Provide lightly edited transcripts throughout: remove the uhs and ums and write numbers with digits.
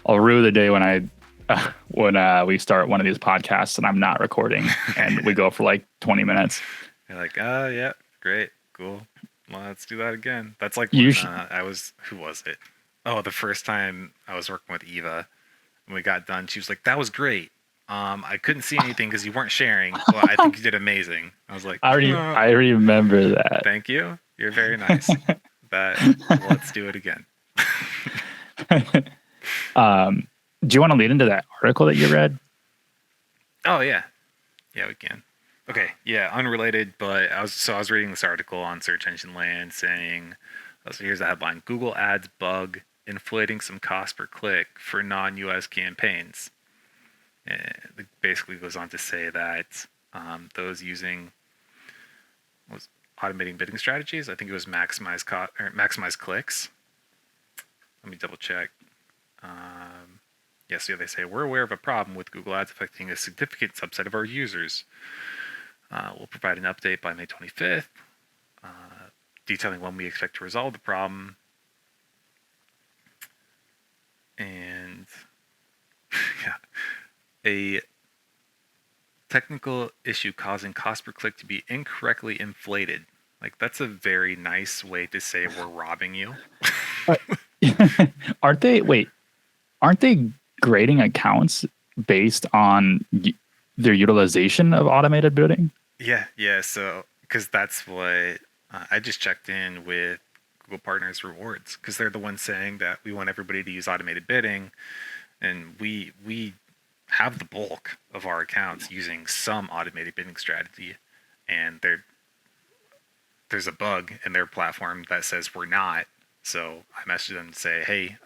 I'll rue the day when we start one of these podcasts and I'm not recording and we go for like 20 minutes. You're like, yeah, great, cool. Well, let's do that again. That's like You when sh- who was it? Oh, the first time I was working with Eva, and we got done, she was like, "That was great. I couldn't see anything because you weren't sharing, but I think you did amazing." I was like, I remember that. "Thank you. You're very nice. That let's do it again." Do you want to lead into that article that you read? Oh yeah, yeah, we can. Okay, yeah, unrelated, but I was reading this article on Search Engine Land saying, so here's the headline: Google Ads bug inflating some cost per click for non-US campaigns. And it basically goes on to say that those using was automating bidding strategies. I think it was maximize clicks. Let me double check. Yes, yeah, they say we're aware of a problem with Google Ads affecting a significant subset of our users. We'll provide an update by May 25th, detailing when we expect to resolve the problem. And yeah, a technical issue causing cost per click to be incorrectly inflated. Like, that's a very nice way to say we're robbing you. Uh, aren't they? Wait, aren't they grading accounts based on their utilization of automated bidding? Yeah. So, because that's what I just checked in with Google Partners Rewards, because they're the ones saying that we want everybody to use automated bidding, and we have the bulk of our accounts using some automated bidding strategy, and there's a bug in their platform that says we're not. So I messaged them to say, hey,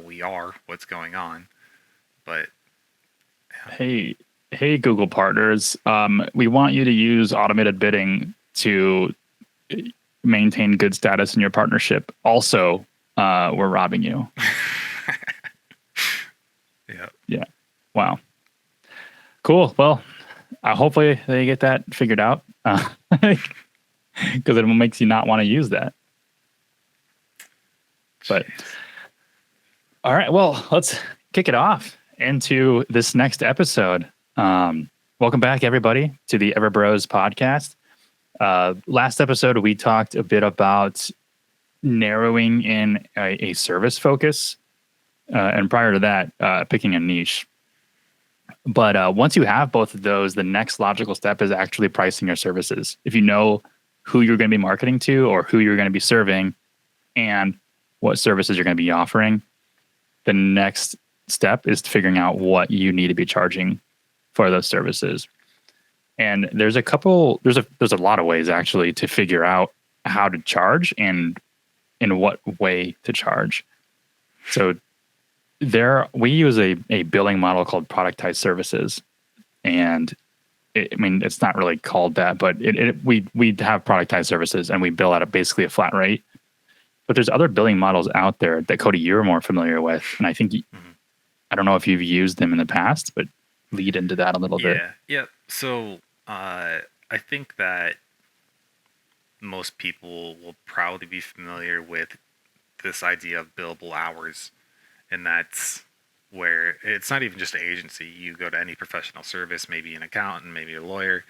we are. What's going on? But yeah. Hey, Google partners, we want you to use automated bidding to maintain good status in your partnership. Also, we're robbing you. Yeah. Yeah. Wow. Cool. Well, hopefully they get that figured out because it makes you not want to use that. But all right, well, let's kick it off into this next episode. Welcome back, everybody, to the Everbros podcast. Last episode, we talked a bit about narrowing in a service focus, and prior to that, picking a niche. But once you have both of those, the next logical step is actually pricing your services. If you know who you're going to be marketing to or who you're going to be serving and what services you're going to be offering, the next step is figuring out what you need to be charging for those services. And there's a lot of ways actually to figure out how to charge and in what way to charge. So we use a billing model called productized services, and it's not really called that, but we have productized services and we bill at basically a flat rate. But there's other billing models out there that Cody, you're more familiar with, and I think I don't know if you've used them in the past, but lead into that a little bit. Yeah. So I think that most people will probably be familiar with this idea of billable hours, and that's where it's not even just an agency. You go to any professional service, maybe an accountant, maybe a lawyer,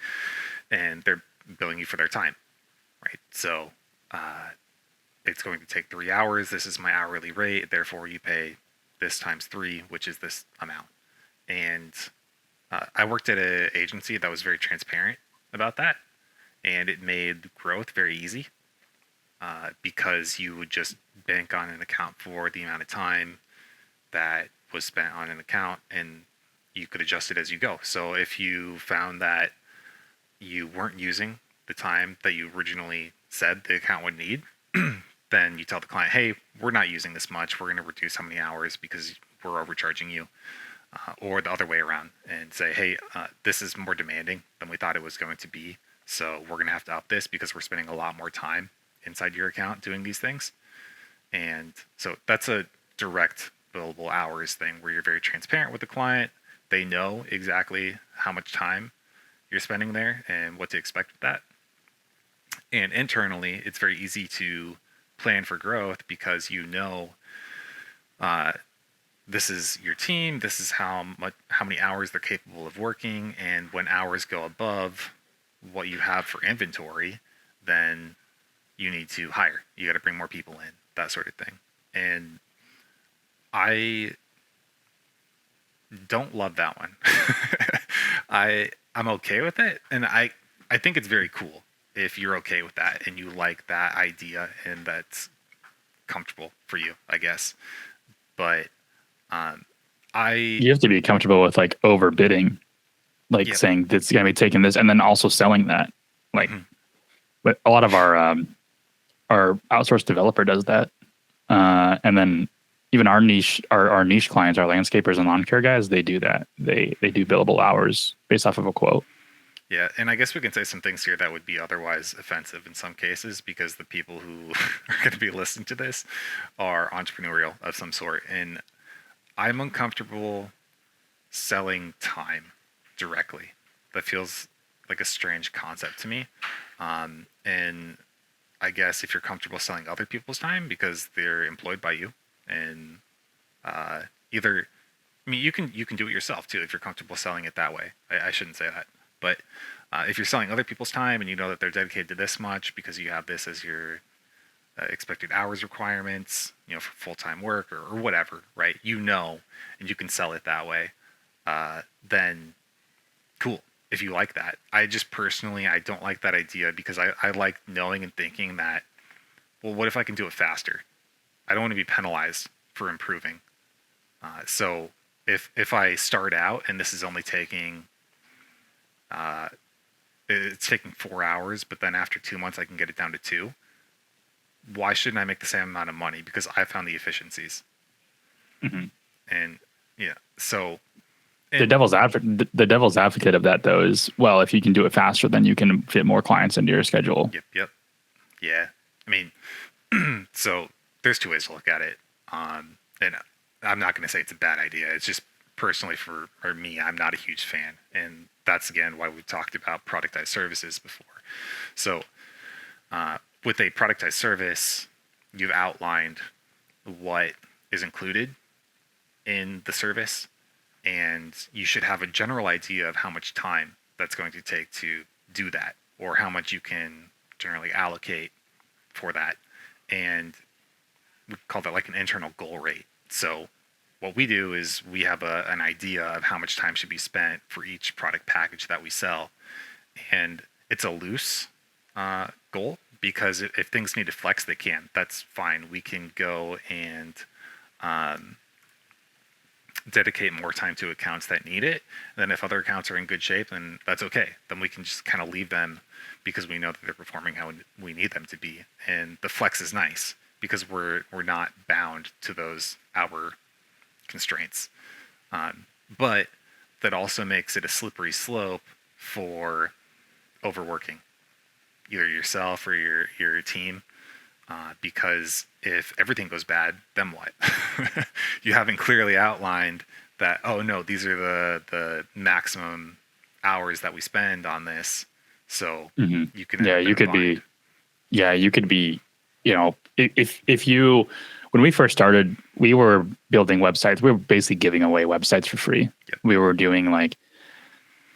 and they're billing you for their time, right? So it's going to take 3 hours. This is my hourly rate. Therefore, you pay this times 3, which is this amount. And I worked at an agency that was very transparent about that, and it made growth very easy because you would just bank on an account for the amount of time that was spent on an account, and you could adjust it as you go. So if you found that you weren't using the time that you originally said the account would need, then you tell the client, hey, we're not using this much. We're going to reduce how many hours because we're overcharging you. Or the other way around and say, hey, this is more demanding than we thought it was going to be. So we're going to have to up this because we're spending a lot more time inside your account doing these things. And so that's a direct billable hours thing where you're very transparent with the client. They know exactly how much time you're spending there and what to expect with that. And internally, it's very easy to plan for growth because you know this is your team, this is how many hours they're capable of working, and when hours go above what you have for inventory, then you need to hire. You got to bring more people in, that sort of thing. And I don't love that one. I'm okay with it, and I think it's very cool if you're okay with that and you like that idea and that's comfortable for you, I guess. But I You have to be comfortable with like overbidding, like yep. saying that's going to be taking this, and then also selling that. Like, but a lot of our outsourced developer does that, and then even our niche clients, our landscapers and lawn care guys, they do that. They do billable hours based off of a quote. Yeah, and I guess we can say some things here that would be otherwise offensive in some cases because the people who are going to be listening to this are entrepreneurial of some sort, and I'm uncomfortable selling time directly. That feels like a strange concept to me. And I guess if you're comfortable selling other people's time because they're employed by you, and either, I mean, you can do it yourself too if you're comfortable selling it that way. I shouldn't say that, but if you're selling other people's time and you know that they're dedicated to this much because you have this as your expected hours requirements, you know, for full-time work or whatever, right? You know, and you can sell it that way. Then cool. If you like that, I just personally, I don't like that idea because I like knowing and thinking that, well, what if I can do it faster? I don't want to be penalized for improving. So if I start out and this is only taking, it's taking 4 hours, but then after 2 months I can get it down to 2. Why shouldn't I make the same amount of money? Because I found the efficiencies. Mm-hmm. And yeah, so The devil's advocate of that though is, well, if you can do it faster, then you can fit more clients into your schedule. Yep. Yeah. I mean, so there's two ways to look at it. And I'm not going to say it's a bad idea. It's just personally for me, I'm not a huge fan. And that's again why we talked about productized services before. So with a productized service, you've outlined what is included in the service, and you should have a general idea of how much time that's going to take to do that, or how much you can generally allocate for that. And we call that like an internal goal rate. So what we do is we have an idea of how much time should be spent for each product package that we sell, and it's a loose goal because if things need to flex, they can. That's fine. We can go and dedicate more time to accounts that need it. And then if other accounts are in good shape, then that's okay. Then we can just kind of leave them because we know that they're performing how we need them to be. And the flex is nice because we're not bound to those hour constraints. But that also makes it a slippery slope for overworking either yourself or your team. Because if everything goes bad, then what? You haven't clearly outlined that, oh no, these are the maximum hours that we spend on this. So you can you could be, you know, if you, when we first started, we were building websites. We were basically giving away websites for free. Yep. We were doing like,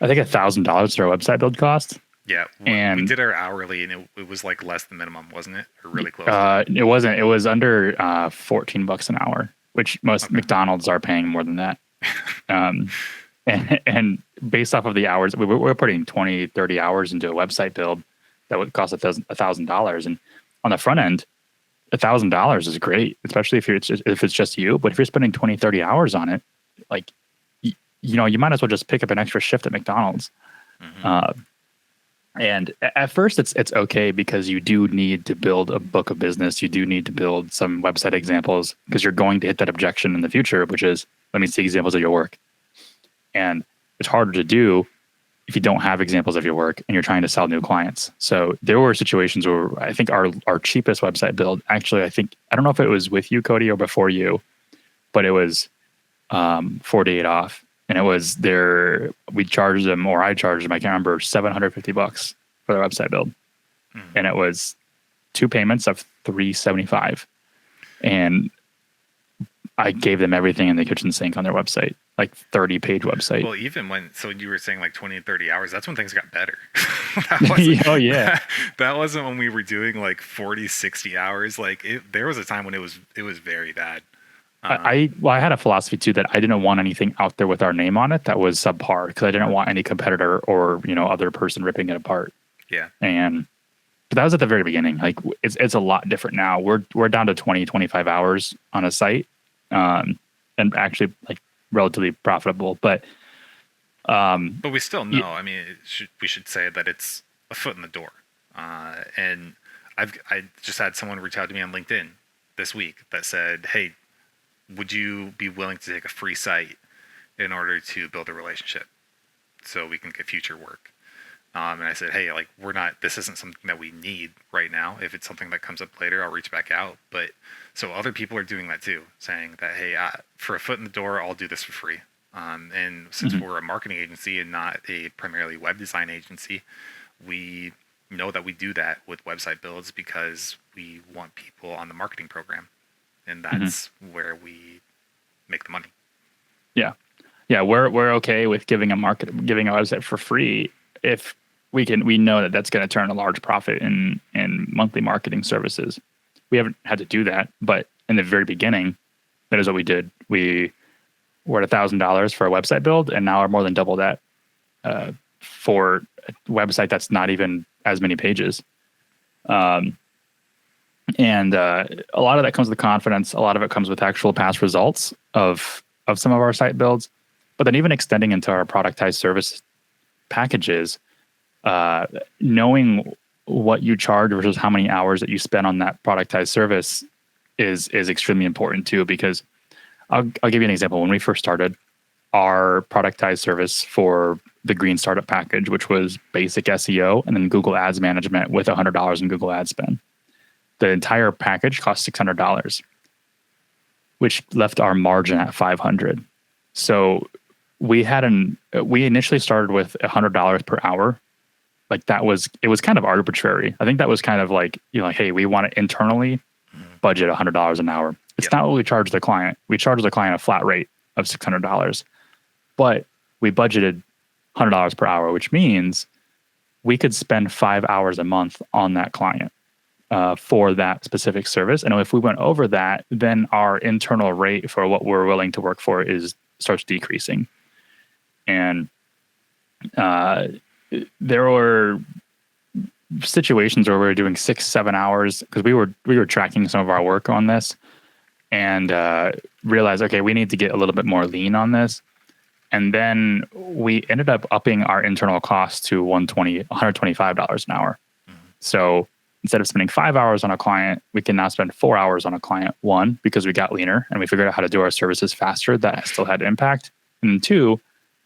I think $1,000 for our website build cost. Yeah, and we did our hourly, and it was like less than minimum, wasn't it? Or really close. It wasn't. It was under $14 an hour, which most McDonald's are paying more than that. And based off of the hours, we're putting 20, 30 hours into a website build that would cost $1,000. And on the front end, $1,000 is great, especially if it's just you. But if you're spending 20, 30 hours on it, like you know, you might as well just pick up an extra shift at McDonald's. Mm-hmm. And at first it's okay because you do need to build a book of business. You do need to build some website examples because you're going to hit that objection in the future, which is, let me see examples of your work. And it's harder to do if you don't have examples of your work and you're trying to sell new clients. So there were situations where I think our cheapest website build, actually, I don't know if it was with you, Cody, or before you, but it was 48 off. And it was we charged them, or I charged them, I can't remember, $750 for their website build. And it was 2 payments of $375. And I gave them everything in the kitchen sink on their website, like 30-page website. Well, even when, so you were saying like 20 and 30 hours, that's when things got better. that wasn't Oh yeah. that wasn't when we were doing like 40, 60 hours. Like there was a time when it was very bad. I had a philosophy too that I didn't want anything out there with our name on it that was subpar because I didn't want any competitor or other person ripping it apart. Yeah. And but that was at the very beginning. Like it's a lot different now. We're down to 20, 25 hours on a site, and actually like relatively profitable. But But we still know. I mean, we should say that it's a foot in the door. And I just had someone reach out to me on LinkedIn this week that said, "Hey, would you be willing to take a free site in order to build a relationship so we can get future work?" And I said, "Hey, like this isn't something that we need right now. If it's something that comes up later, I'll reach back out." But so other people are doing that too, saying that, "Hey, for a foot in the door, I'll do this for free." And since we're a marketing agency and not a primarily web design agency, we know that we do that with website builds because we want people on the marketing program, and that's where we make the money. Yeah. Yeah, we're okay with giving a website for free if we know that that's going to turn a large profit in monthly marketing services. We haven't had to do that, but in the very beginning, that is what we did. We were at $1,000 for a website build, and now are more than double that for a website that's not even as many pages. And a lot of that comes with confidence. A lot of it comes with actual past results of some of our site builds, but then even extending into our productized service packages, knowing what you charge versus how many hours that you spend on that productized service is extremely important too. Because I'll give you an example. When we first started, our productized service for the Green Startup package, which was basic SEO and then Google Ads management with $100 in Google Ad spend, the entire package cost $600, which left our margin at $500. So we initially started with $100 per hour. Like it was kind of arbitrary. I think that was kind of like, hey, we want to internally budget $100 an hour. It's not what we charge the client. We charge the client a flat rate of $600, but we budgeted $100 per hour, which means we could spend 5 hours a month on that client for that specific service. And if we went over that, then our internal rate for what we're willing to work for starts decreasing. And there were situations where we were doing 6-7 hours because we were tracking some of our work on this, and realized, okay, we need to get a little bit more lean on this. And then we ended up upping our internal cost to $125 an hour. So instead of spending 5 hours on a client, we can now spend 4 hours on a client. One, because we got leaner and we figured out how to do our services faster. That still had impact. And two,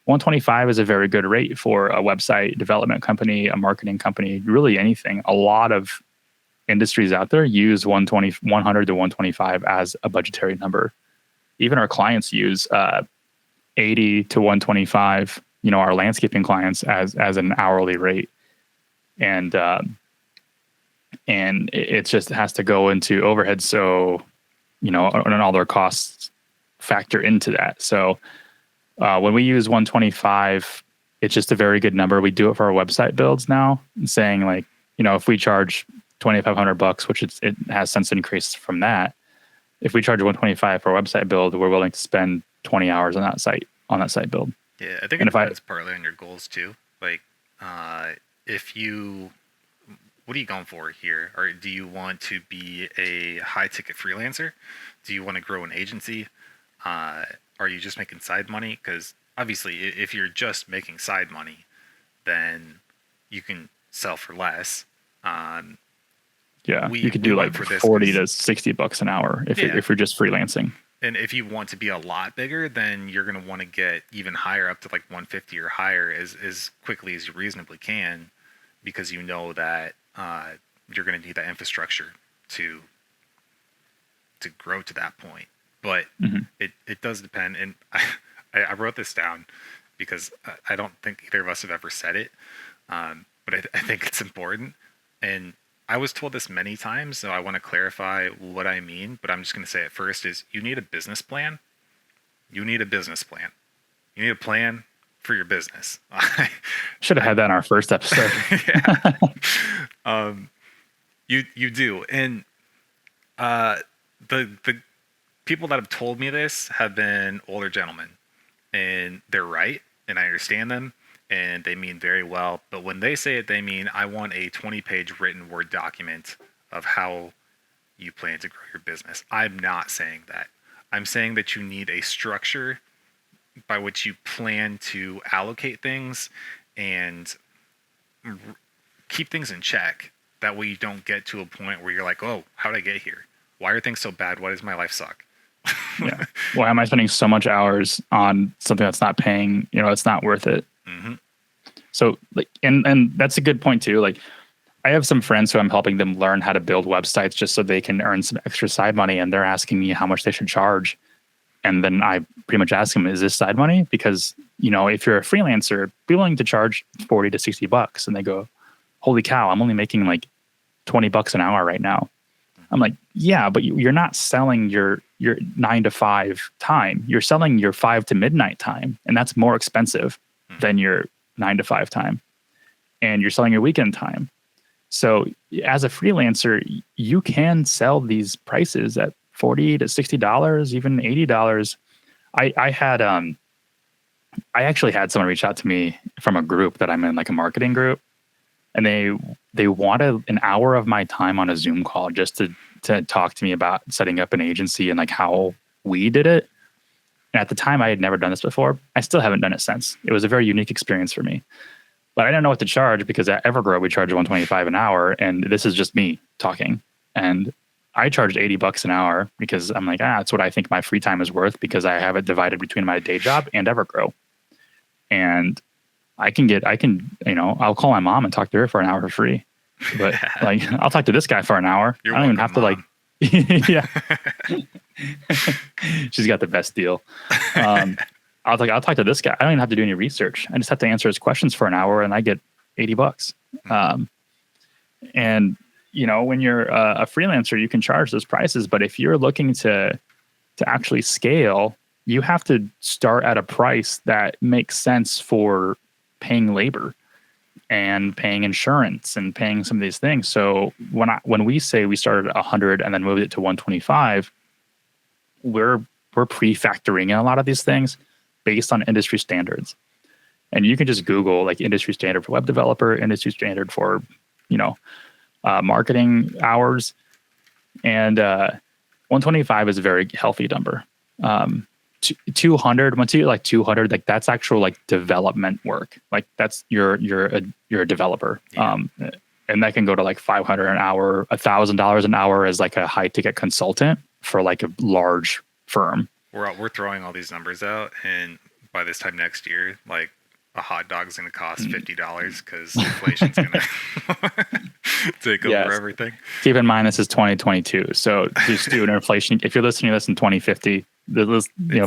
125 is a very good rate for a website development company, a marketing company, really anything. A lot of industries out there use 100 to 125 as a budgetary number. Even our clients use 80 to 125, our landscaping clients as an hourly rate. And it just has to go into overhead. So, and all their costs factor into that. So when we use 125, it's just a very good number. We do it for our website builds now, saying like, if we charge $2,500, which it has since increased from that. If we charge 125 for a website build, we're willing to spend 20 hours on that site build. Yeah, I think it depends partly on your goals too. Like, what are you going for here? Or do you want to be a high ticket freelancer? Do you want to grow an agency? Are you just making side money? Because obviously, if you're just making side money, then you can sell for less. You could do like 40 to $60 an hour if you're just freelancing. And if you want to be a lot bigger, then you're going to want to get even higher, up to like 150 or higher as quickly as you reasonably can, because you know that you're going to need that infrastructure to grow to that point. But it does depend. And I wrote this down because I don't think either of us have ever said it, but I think it's important. And I was told this many times, so I want to clarify what I mean, but I'm just going to say it first is you need a business plan. You need a business plan. You need a plan for your business. Should have had that in our first episode. Yeah. You do. And the people that have told me this have been older gentlemen, and they're right, and I understand them, and they mean very well. But when they say it, they mean I want a 20-page written Word document of how you plan to grow your business. I'm not saying that. I'm saying that you need a structure by which you plan to allocate things and keep things in check. That way you don't get to a point where you're like, oh, how did I get here? Why are things so bad? Why does my life suck? Yeah. Why am I spending so much hours on something that's not paying? It's not worth it. Mm-hmm. So like, and that's a good point too. Like, I have some friends who I'm helping them learn how to build websites just so they can earn some extra side money, and they're asking me how much they should charge. And then I pretty much ask them, is this side money? Because, if you're a freelancer, be willing to charge $40 to $60. And they go, holy cow, I'm only making like $20 an hour right now. I'm like, yeah, but you're not selling your 9 to 5 time. You're selling your 5 to midnight time. And that's more expensive than your 9 to 5 time. And you're selling your weekend time. So as a freelancer, you can sell these prices at $40 to $60, even $80. I actually had someone reach out to me from a group that I'm in, like a marketing group, and they wanted an hour of my time on a Zoom call just to talk to me about setting up an agency and like how we did it. And at the time, I had never done this before. I still haven't done it since. It was a very unique experience for me. But I didn't know what to charge because at Evergrow, we charge $125 an hour, and this is just me talking. And I charged $80 an hour because I'm like, that's what I think my free time is worth, because I have it divided between my day job and Evergrow. And I'll call my mom and talk to her for an hour for free. But like, I'll talk to this guy for an hour. You're I don't even have to Mom. yeah. She's got the best deal. I'll talk to this guy. I don't even have to do any research. I just have to answer his questions for an hour, and I get $80. And when you're a freelancer, you can charge those prices. But if you're looking to actually scale, you have to start at a price that makes sense for paying labor and paying insurance and paying some of these things. So when we say we started at 100 and then moved it to 125, we're pre-factoring in a lot of these things based on industry standards. And you can just Google like industry standard for web developer, industry standard for, marketing hours. And 125 is a very healthy number. 200, once you get like 200, like that's actual like development work. Like that's you're a developer. Yeah. And that can go to like $500 an hour, $1,000 an hour as like a high ticket consultant for like a large firm. We're throwing all these numbers out, and by this time next year, like a hot dog's going to cost $50 because inflation's going to take over everything. Keep in mind, this is 2022. So just do an inflation. If you're listening to this in 2050,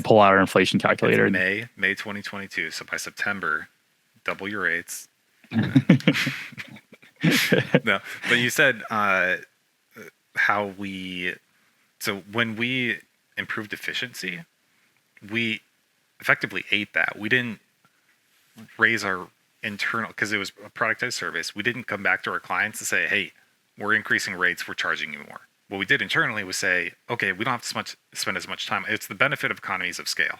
pull out our inflation calculator. May 2022. So by September, double your rates. No, but you said when we improved efficiency, we effectively ate that. We didn't raise our internal, because it was a productized service. We didn't come back to our clients and say, hey, we're increasing rates, we're charging you more. What we did internally was say, okay, we don't have to spend as much time. It's the benefit of economies of scale.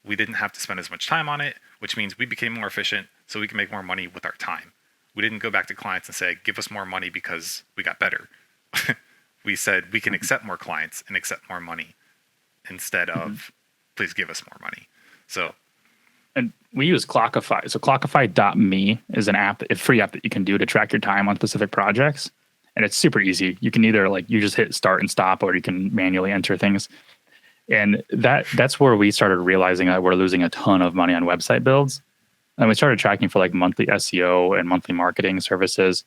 We didn't have to spend as much time on it, which means we became more efficient so we can make more money with our time. We didn't go back to clients and say, give us more money because we got better. We said we can accept more clients and accept more money instead of please give us more money. So, and we use Clockify. So Clockify.me is an app, a free app that you can do to track your time on specific projects. And it's super easy. You can either you just hit start and stop, or you can manually enter things. And that's where we started realizing that we're losing a ton of money on website builds. And we started tracking for monthly SEO and monthly marketing services.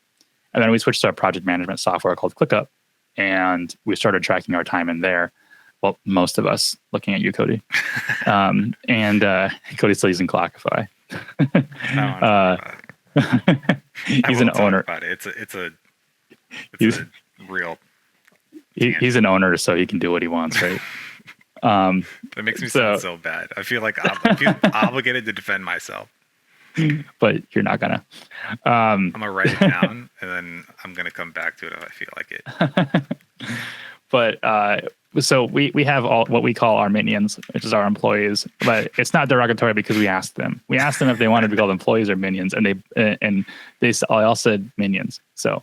And then we switched to a project management software called ClickUp. And we started tracking our time in there. Well, most of us, looking at you, Cody. And Cody's still using Clockify. He's an owner. It's a It's he's a real he's an owner, so he can do what he wants, right? That makes me sound So, so bad. I feel like I feel obligated to defend myself. but you're not gonna. I'm gonna write it down, and then I'm gonna come back to it if I feel like it. But so we have all what we call our minions, which is our employees, but it's not derogatory because we asked them. We asked them if they wanted to be called employees or minions, and they all said minions. So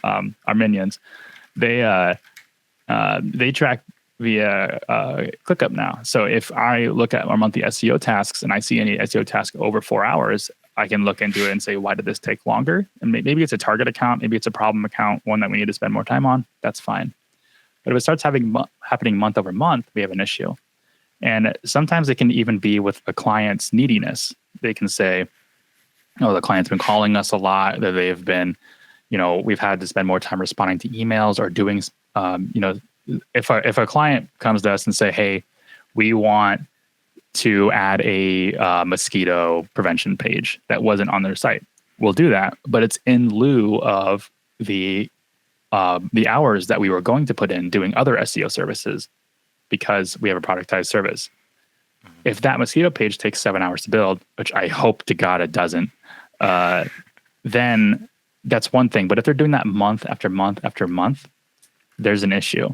our minions, they track via ClickUp now. So if I look at our monthly SEO tasks and I see any SEO task over 4 hours, I can look into it and say, why did this take longer? And maybe it's a target account, maybe it's a problem account, one that we need to spend more time on. That's fine. But if it starts happening month over month, we have an issue. And sometimes it can even be with a client's neediness. They can say, oh, the client's been calling us a lot, that they've been, we've had to spend more time responding to emails or doing, if a client comes to us and say, hey, we want to add a mosquito prevention page that wasn't on their site, we'll do that, but it's in lieu of the hours that we were going to put in doing other SEO services because we have a productized service. If that mosquito page takes 7 hours to build, which I hope to God it doesn't, then that's one thing. But if they're doing that month after month after month, there's an issue.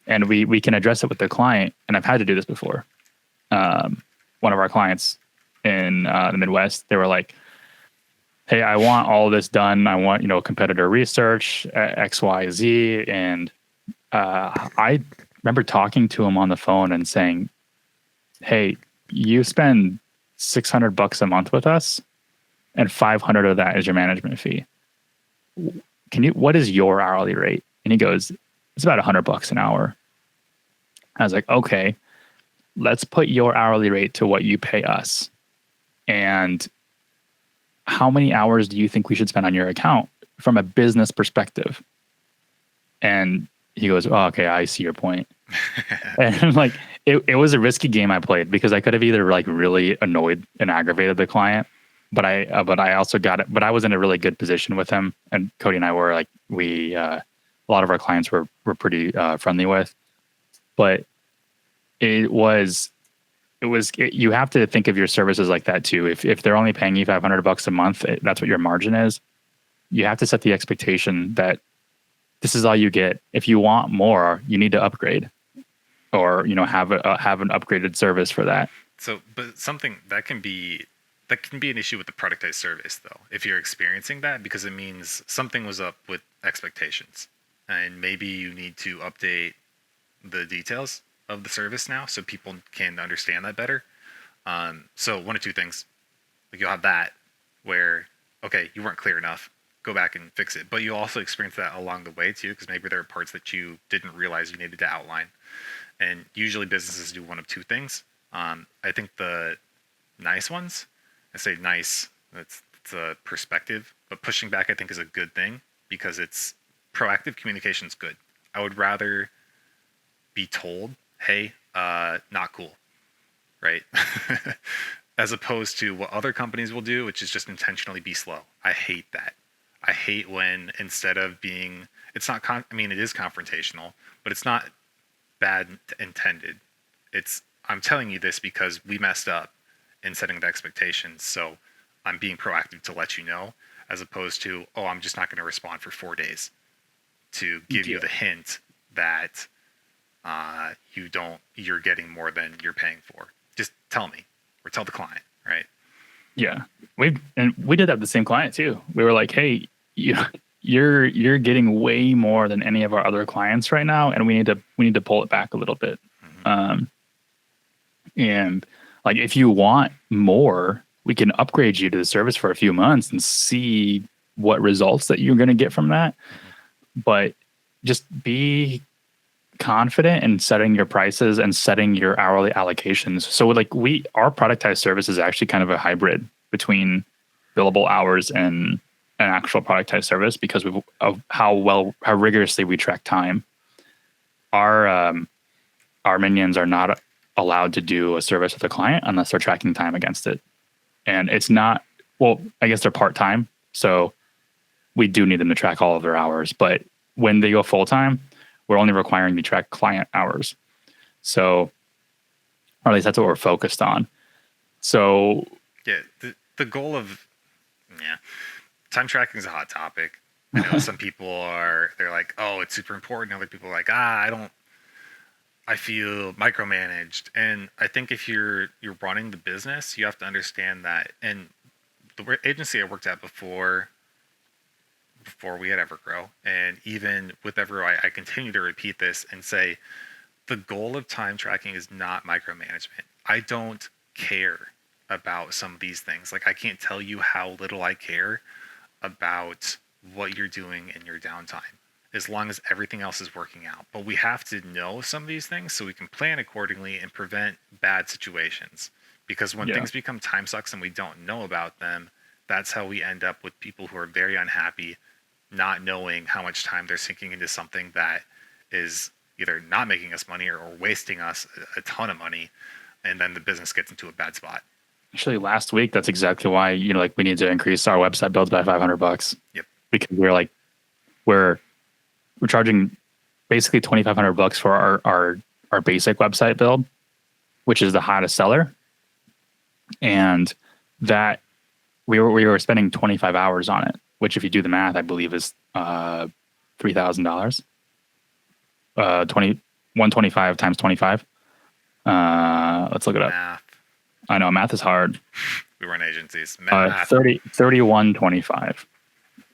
And we can address it with the client. And I've had to do this before. One of our clients in the Midwest, they were like, hey, I want all this done. I want, competitor research, X, Y, Z. And I remember talking to him on the phone and saying, hey, you spend $600 a month with us and 500 of that is your management fee. What is your hourly rate? And he goes, it's about $100 an hour. I was like, okay, let's put your hourly rate to what you pay us. And how many hours do you think we should spend on your account from a business perspective? And he goes, oh, okay, I see your point. And like, it was a risky game I played because I could have either like really annoyed and aggravated the client, but I also got it. But I was in a really good position with him, and Cody and I were like, a lot of our clients were pretty friendly with. But you have to think of your services like that too. If they're only paying you $500 a month, that's what your margin is. You have to set the expectation that this is all you get. If you want more, you need to upgrade, or have an upgraded service for that. So, but something that can be an issue with the productized service, though, if you're experiencing that, because it means something was up with expectations, and maybe you need to update the details of the service now so people can understand that better. So one of two things, like you'll have that where, okay, you weren't clear enough, go back and fix it. But you also experience that along the way too, because maybe there are parts that you didn't realize you needed to outline. And usually businesses do one of two things. I think the nice ones, I say nice, it's a perspective, but pushing back I think is a good thing because it's proactive communication is good. I would rather be told, hey, not cool, right? As opposed to what other companies will do, which is just intentionally be slow. I hate that. I hate when instead of being, it's not, it is confrontational, but it's not bad intended. I'm telling you this because we messed up in setting the expectations. So I'm being proactive to let you know, as opposed to, oh, I'm just not going to respond for 4 days to give you the hint that you're getting more than you're paying for. Just tell me or tell the client, right? Yeah. We did that with the same client too. We were like, hey, you're getting way more than any of our other clients right now, and we need to pull it back a little bit. Mm-hmm. And like, if you want more, we can upgrade you to the service for a few months and see what results that you're going to get from that. Mm-hmm. But just be confident in setting your prices and setting your hourly allocations. So like our productized service is actually kind of a hybrid between billable hours and an actual productized service because of how rigorously we track time. Our minions are not allowed to do a service with a client unless they're tracking time against it. And it's not, well, I guess they're part-time. So we do need them to track all of their hours, but when they go full time, we're only requiring to track client hours. So, or at least that's what we're focused on. So Yeah, the goal of time tracking is a hot topic. I know some people they're like, oh, it's super important. Other people are like, I feel micromanaged. And I think if you're running the business, you have to understand that. And the agency I worked at before we had Evergrow, and even with Evergrow, I continue to repeat this and say the goal of time tracking is not micromanagement. I don't care about some of these things. Like, I can't tell you how little I care about what you're doing in your downtime, as long as everything else is working out. But we have to know some of these things so we can plan accordingly and prevent bad situations. Because when things become time sucks and we don't know about them, that's how we end up with people who are very unhappy, not knowing how much time they're sinking into something that is either not making us money or wasting us a ton of money. And then the business gets into a bad spot. Actually, last week, that's exactly why, we need to increase our website builds by $500. Yep. Because we're charging basically $2,500 for our basic website build, which is the hottest seller. And that we were spending 25 hours on it, which if you do the math, I believe is $3,000. 125 times 25. Let's look it up. Math. I know math is hard. We run agencies. Math. 31.25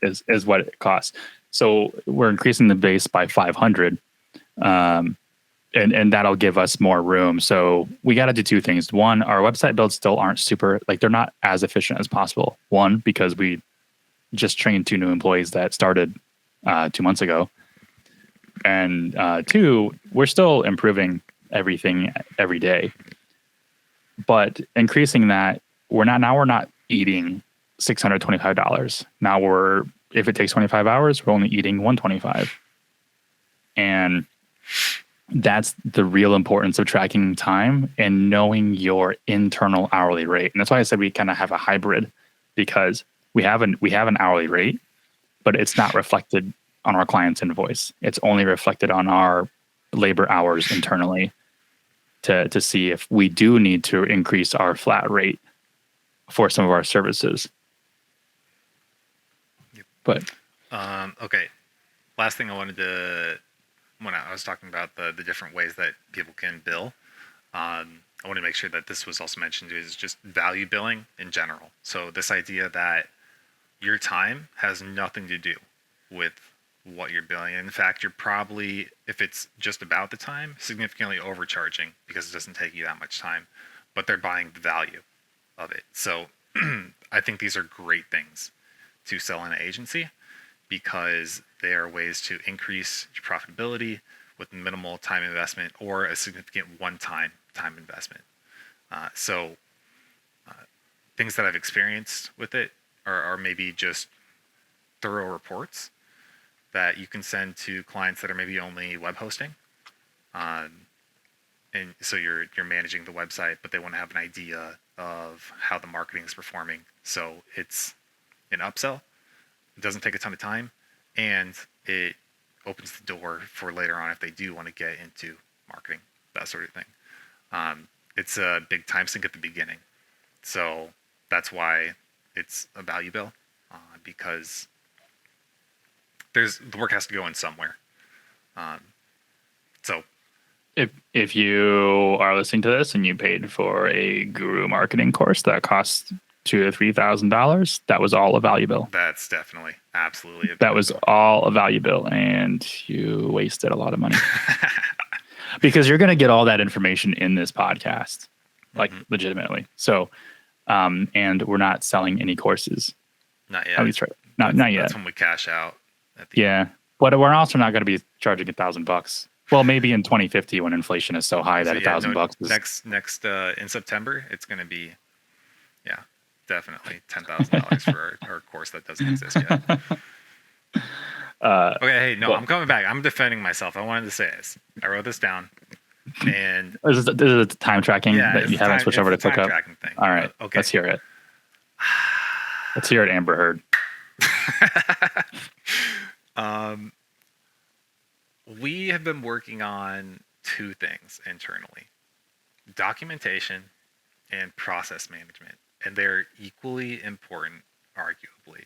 is what it costs. So we're increasing the base by 500, and that'll give us more room. So we got to do two things. One, our website builds still aren't super, they're not as efficient as possible. One, because we just trained 2 new employees that started 2 months ago, and 2, we're still improving everything every day. But increasing that, we're not eating $625. Now if it takes 25 hours, we're only eating $125. And that's the real importance of tracking time and knowing your internal hourly rate. And that's why I said we kind of have a hybrid, because we have an hourly rate, but it's not reflected on our client's invoice. It's only reflected on our labor hours internally to see if we do need to increase our flat rate for some of our services. Yep. But okay, last thing I wanted to, when I was talking about the different ways that people can bill, I want to make sure that this was also mentioned, is just value billing in general. So this idea that your time has nothing to do with what you're billing. In fact, you're probably, if it's just about the time, significantly overcharging because it doesn't take you that much time, but they're buying the value of it. So I think these are great things to sell in an agency, because they are ways to increase your profitability with minimal time investment or a significant one-time time investment. So things that I've experienced with it are maybe just thorough reports that you can send to clients that are maybe only web hosting. And so you're managing the website, but they want to have an idea of how the marketing is performing. So it's an upsell. It doesn't take a ton of time, and it opens the door for later on if they do want to get into marketing, that sort of thing. It's a big time sink at the beginning. So that's why it's a value bill, because the work has to go in somewhere. So if you are listening to this and you paid for a guru marketing course that costs $2,000 to $3,000, that was all a value bill. That's definitely absolutely that was all a value bill, and you wasted a lot of money. Because you're going to get all that information in this podcast, legitimately. So, and we're not selling any courses. Not yet. At least not yet. That's when we cash out. Yeah, but we're also not going to be charging $1,000. Well, maybe in 2050 when inflation is so high that $1,000 is next in September. It's going to be, definitely $10,000 for our course that doesn't exist yet. Okay, hey, no, I'm coming back. I'm defending myself. I wanted to say this. I wrote this down, and this is a time tracking that you haven't switched over to ClickUp. Thing. All right, okay. Let's hear it. Let's hear it, Amber Heard. we have been working on two things internally: documentation and process management, and they're equally important, arguably.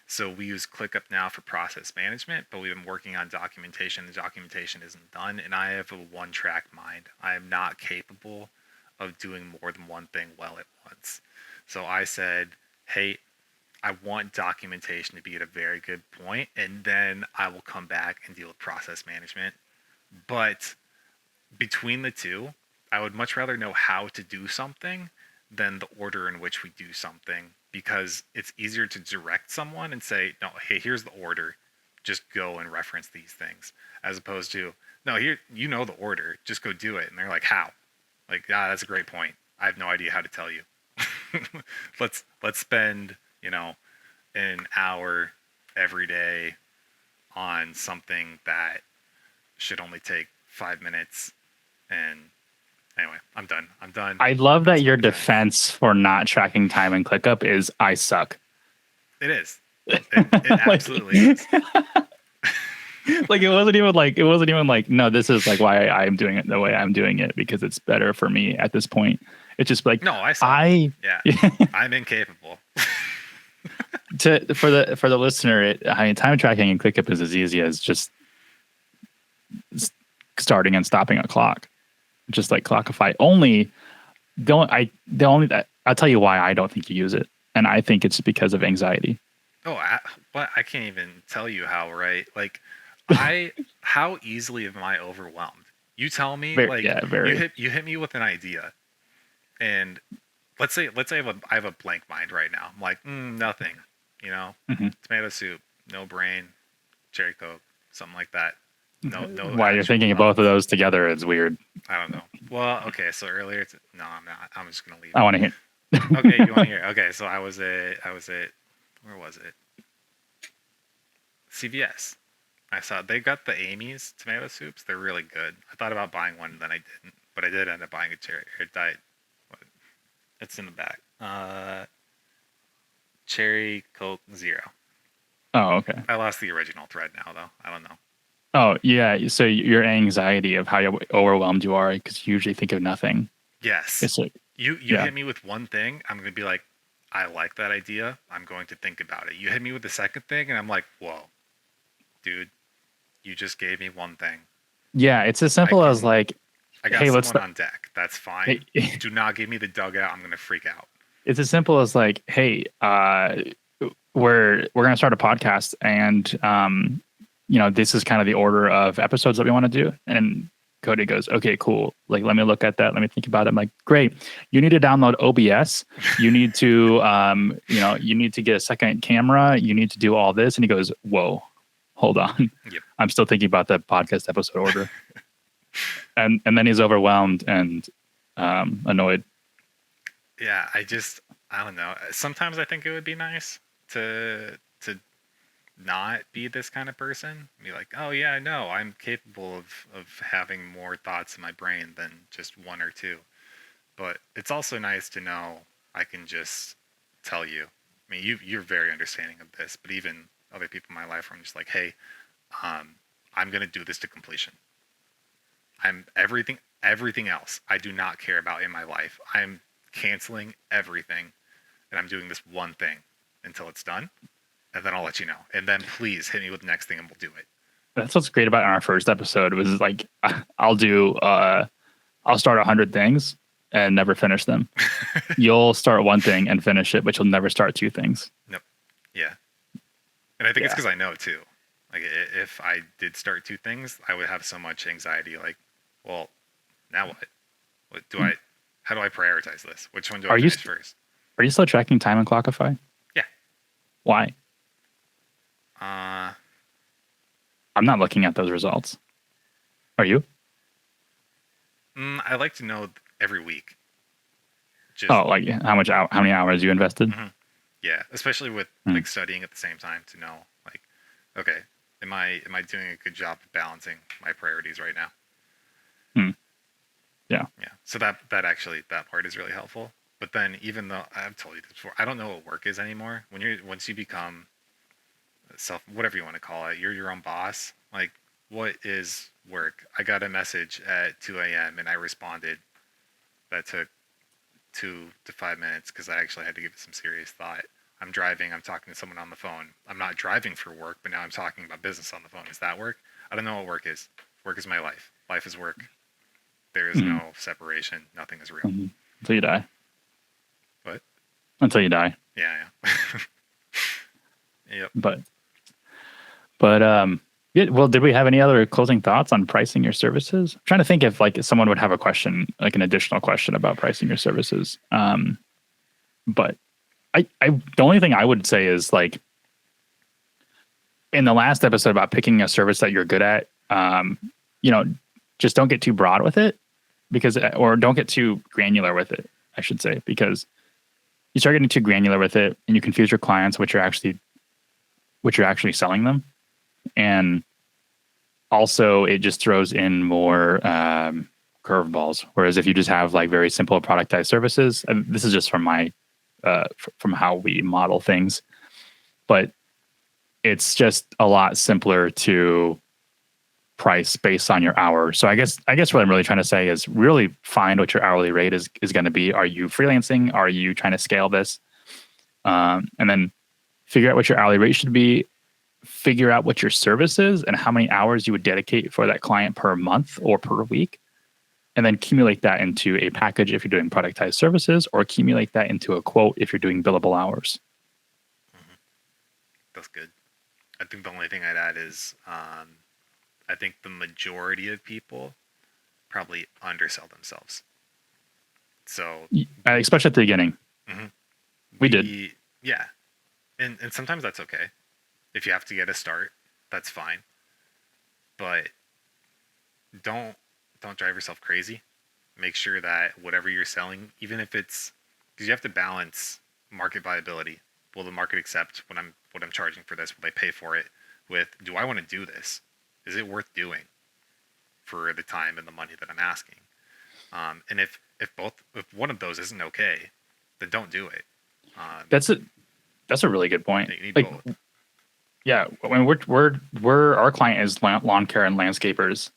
So we use ClickUp now for process management, but we've been working on documentation. The documentation isn't done, and I have a one-track mind. I am not capable of doing more than one thing well at once. So I said, hey, I want documentation to be at a very good point, and then I will come back and deal with process management. But between the two, I would much rather know how to do something than the order in which we do something, because it's easier to direct someone and say, no, hey, here's the order. Just go and reference these things, as opposed to, no, here, you know the order. Just go do it. And they're like, how? Like, that's a great point. I have no idea how to tell you. Let's spend, an hour every day on something that should only take 5 minutes. And anyway, I'm done. I love that That's your my time. defense for not tracking time in ClickUp is I suck. It is. It absolutely is. Like it wasn't even like no, this is like why I'm doing it the way I'm doing it, because it's better for me at this point. It's just like No, I suck. I Yeah, I'm incapable. for the listener, time tracking in ClickUp is as easy as just starting and stopping a clock, just like Clockify. I'll tell you why I don't think you use it, and I think it's because of anxiety. But I can't even tell you how. Right? Like, how easily am I overwhelmed? You tell me. Very, Like, yeah, very. you hit me with an idea, and let's say I have a blank mind right now. I'm like, nothing. Mhm. Tomato soup, no brain, cherry coke, something like that. No Why you're actual thinking of both of thoughts. those together is weird. I don't know. Well, okay, so earlier, no, I'm not. I'm just gonna leave I it. want to hear. Okay, you want to hear? Okay, so I was at, where was it? CVS. I saw they got the Amy's tomato soups. They're really good. I thought about buying one, and then I didn't, but I did end up buying a cherry or diet. It's in the back. Cherry Coke Zero. Oh, okay. I lost the original thread now, though. I don't know. Oh, yeah. So your anxiety of how overwhelmed you are because you usually think of nothing. Yes, It's like, you yeah, hit me with one thing, I'm gonna be like, I like that idea. I'm going to think about it. You hit me with the second thing, and I'm like, whoa, dude, you just gave me one thing. yeah. It's as I simple as can, like, I got hey, let's. someone on deck. That's fine. Do not give me the dugout. I'm gonna freak out. It's as simple as like, hey, we're gonna start a podcast, and this is kind of the order of episodes that we want to do. And Cody goes, okay, cool. Like, let me look at that. Let me think about it. I'm like, great. You need to download OBS. You need to, you need to get a second camera. You need to do all this. And he goes, whoa, hold on. Yep. I'm still thinking about the podcast episode order. And then he's overwhelmed and annoyed. Yeah, I don't know. Sometimes I think it would be nice to not be this kind of person. Be like, oh yeah, no, I'm capable of having more thoughts in my brain than just one or two. But it's also nice to know I can just tell you. I mean, you're very understanding of this, but even other people in my life, I'm just like, hey, um, I'm gonna do this to completion. I'm everything else I do not care about in my life. I'm canceling everything, and I'm doing this one thing until it's done, and then I'll let you know. And then please hit me with the next thing, and we'll do it. That's what's great about our first episode was like, I'll start 100 things and never finish them. You'll start one thing and finish it, but you'll never start two things. Nope. Yeah. And I think it's Yeah. because I know too. Like, if I did start two things, I would have so much anxiety. Like, well, now what? What do I? How do I prioritize this? Which one do I Are you finish first? are you still tracking time in Clockify? Yeah. Why? Uh, I'm not looking at those results. Are you? I like to know every week. Just Oh, like how many hours you invested? mhm. Yeah, especially with Hmm. like studying at the same time to know like, okay, am I doing a good job of balancing my priorities right now? Hmm. Yeah. Yeah. So that part is really helpful. But then even though I've told you this before, I don't know what work is anymore. Once you become self, whatever you want to call it, you're your own boss. Like, what is work? I got a message at 2 a.m. and I responded. That took 2 to 5 minutes because I actually had to give it some serious thought. I'm driving, I'm talking to someone on the phone. I'm not driving for work, but now I'm talking about business on the phone. Is that work? I don't know what work is. Work is my life. Life is work. There is Mm-hmm. no separation. Nothing is real. Mm-hmm. Until you die. What? Until you die. Yeah, yeah. Yep. But yeah, well, did we have any other closing thoughts on pricing your services? I'm trying to think if like someone would have a question, like an additional question about pricing your services. But the only thing I would say is like in the last episode about picking a service that you're good at, you know, just don't get too broad with it or don't get too granular with it, I should say, because you start getting too granular with it and you confuse your clients, which you're actually selling them. And also it just throws in more curveballs. Whereas if you just have like very simple productized services, and this is just from my from how we model things, but it's just a lot simpler to price based on your hour. So I guess what I'm really trying to say is really find what your hourly rate is going to be. Are you freelancing? Are you trying to scale this? And then figure out what your hourly rate should be. Figure out what your service is and how many hours you would dedicate for that client per month or per week. And then accumulate that into a package if you're doing productized services, or accumulate that into a quote if you're doing billable hours. Mm-hmm. That's good. I think the only thing I'd add is I think the majority of people probably undersell themselves. So, Especially at the beginning. mm-hmm. We did. Yeah. And sometimes that's okay. If you have to get a start, that's fine. But don't drive yourself crazy. Make sure that whatever you're selling, even if it's because you have to balance market viability. Will the market accept what I'm charging for this? Will they pay for it? With, do I want to do this? Is it worth doing for the time and the money that I'm asking? And if one of those isn't okay, then don't do it. That's a really good point. You need like, both. Yeah, I mean, we're our client is lawn care and landscapers,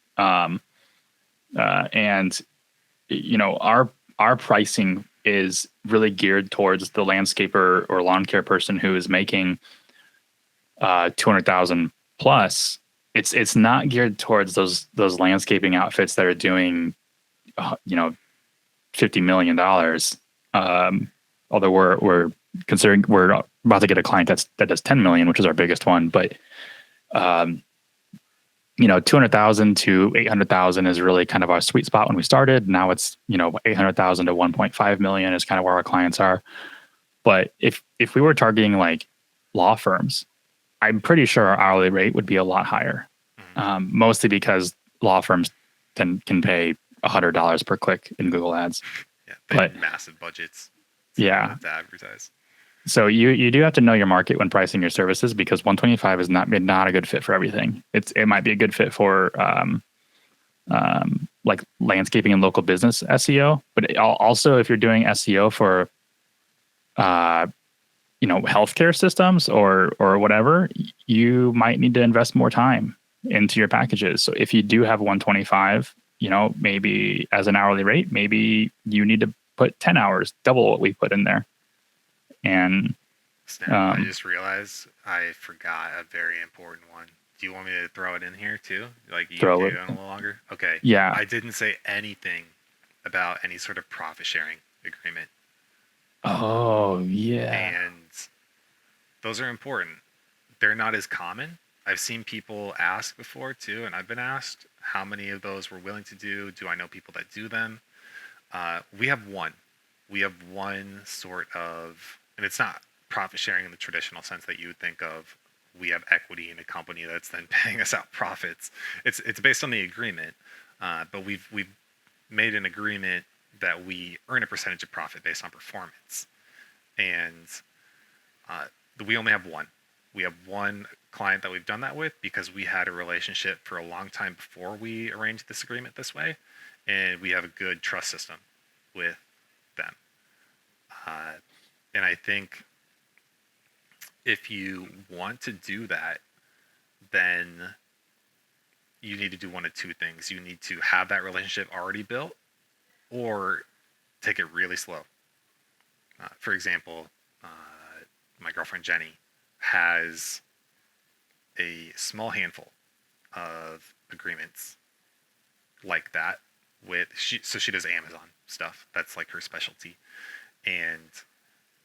and you know our pricing is really geared towards the landscaper or lawn care person who is making 200,000 plus. It's not geared towards those landscaping outfits that are doing $50 million. Although we're considering we're about to get a client that does 10 million, which is our biggest one, but 200,000 to 800,000 is really kind of our sweet spot when we started. Now it's 800,000 to 1.5 million is kind of where our clients are. But if we were targeting like law firms, I'm pretty sure our hourly rate would be a lot higher. Mostly because law firms can pay $100 per click in Google Ads. Yeah, they have massive budgets. So yeah, to advertise. So you do have to know your market when pricing your services, because 125 is not a good fit for everything. It might be a good fit for like landscaping and local business SEO, but also if you're doing SEO for healthcare systems or whatever, you might need to invest more time into your packages. So if you do have 125, maybe as an hourly rate, maybe you need to put 10 hours, double what we put in there. And Snap, I just realized I forgot a very important one. Do you want me to throw it in here too? Like you throw do it a little longer? Okay. Yeah. I didn't say anything about any sort of profit sharing agreement. Oh, yeah. And those are important. They're not as common. I've seen people ask before too, and I've been asked how many of those we're willing to do. Do I know people that do them? We have one. We have one sort of, and it's not profit sharing in the traditional sense that you would think of. We have equity in a company that's then paying us out profits. It's based on the agreement, but we've made an agreement that we earn a percentage of profit based on performance, and we only have one. We have one client that we've done that with because we had a relationship for a long time before we arranged this agreement this way, and we have a good trust system with them. And I think if you want to do that, then you need to do one of two things. You need to have that relationship already built, or take it really slow. For example, my girlfriend Jenny has a small handful of agreements like that so she does Amazon stuff. That's like her specialty, and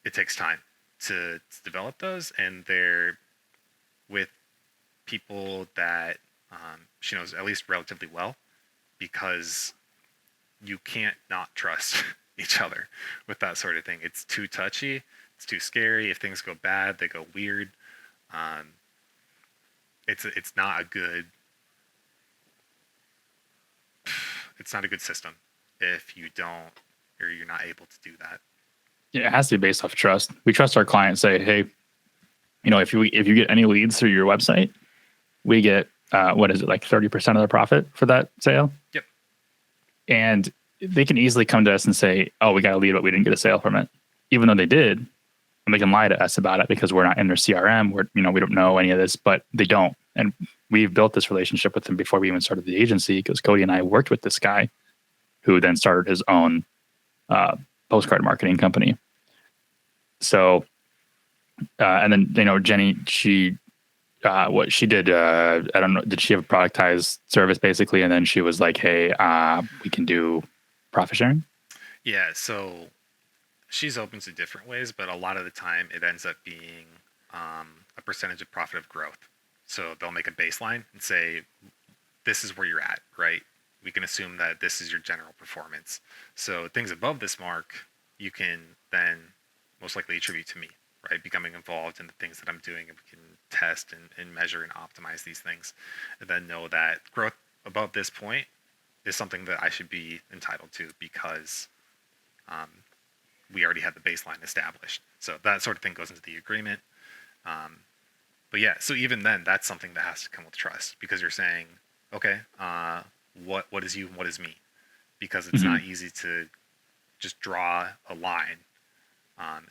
it takes time to develop those, and they're with people that she knows at least relatively well, because you can't not trust each other with that sort of thing. It's too touchy. It's too scary. If things go bad, they go weird. It's not a good system if you don't, or you're not able to do that. Yeah, it has to be based off trust. We trust our clients. Say, hey, if you get any leads through your website, we get what is it, like 30% of the profit for that sale? Yep. And they can easily come to us and say, oh, we got a lead, but we didn't get a sale from it, even though they did. And they can lie to us about it because we're not in their CRM. We don't know any of this, but they don't. And we've built this relationship with them before we even started the agency, because Cody and I worked with this guy who then started his own postcard marketing company. So, and then, Jenny, what she did, I don't know, did she have a productized service basically? And then she was like, hey, we can do profit sharing. Yeah. So she's open to different ways, but a lot of the time it ends up being a percentage of profit of growth. So they'll make a baseline and say, this is where you're at, right? We can assume that this is your general performance. So things above this mark, you can then most likely attribute to me, right? Becoming involved in the things that I'm doing, and we can test and measure and optimize these things, and then know that growth above this point is something that I should be entitled to, because we already had the baseline established. So that sort of thing goes into the agreement. But yeah, so even then, that's something that has to come with trust, because you're saying, okay, what is you and what is me? Because it's not easy to just draw a line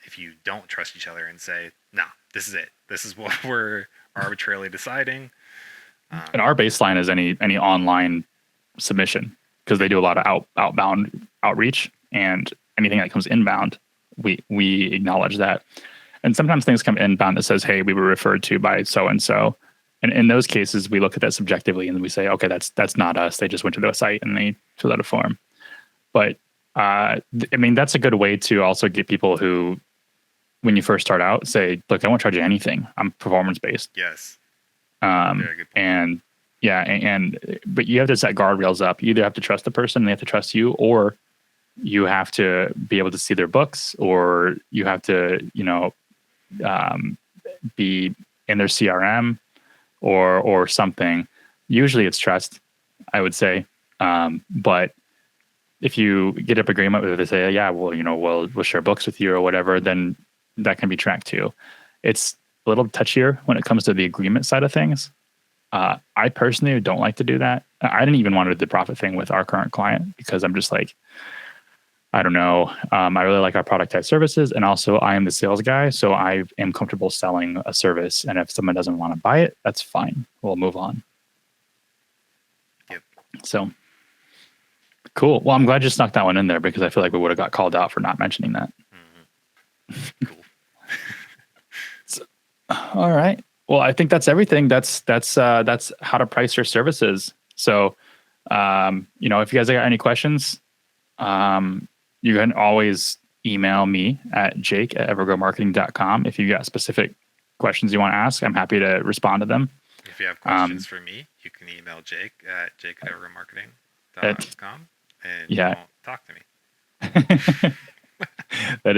if you don't trust each other and say, no, this is it. This is what we're arbitrarily deciding. And our baseline is any online submission, because they do a lot of outbound outreach, and anything that comes inbound, we acknowledge that. And sometimes things come inbound that says, hey, we were referred to by so-and-so. And in those cases, we look at that subjectively and we say, okay, that's not us. They just went to the site and they filled out a form. But that's a good way to also get people who, when you first start out, say, look, I won't charge you anything. I'm performance-based. Yes. Very good point. And yeah, but you have to set guardrails up. You either have to trust the person and they have to trust you, or you have to be able to see their books, or you have to, be in their CRM or something. Usually it's trust, I would say. But if you get up agreement with it, they say, yeah, well, we'll share books with you or whatever, then that can be tracked too. It's a little touchier when it comes to the agreement side of things. I personally don't like to do that. I didn't even want to do the profit thing with our current client, because I'm just like, I don't know. I really like our productized services, and also I am the sales guy, so I am comfortable selling a service. And if someone doesn't want to buy it, that's fine. We'll move on. Yep. So cool. Well, I'm glad you snuck that one in there, because I feel like we would have got called out for not mentioning that. Mm-hmm. Cool. So, all right. Well, I think that's everything. That's how to price your services. So, if you guys got any questions, you can always email me at jake@evergrowmarketing.com. If you got specific questions you want to ask, I'm happy to respond to them. If you have questions for me, you can email Jake at jake@evergrowmarketing.com, and you won't talk to me. That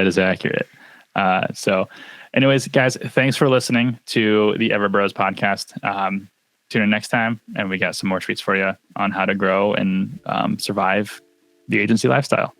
is accurate. So anyways, guys, thanks for listening to the Everbros podcast. Tune in next time, and we got some more treats for you on how to grow and survive the agency lifestyle.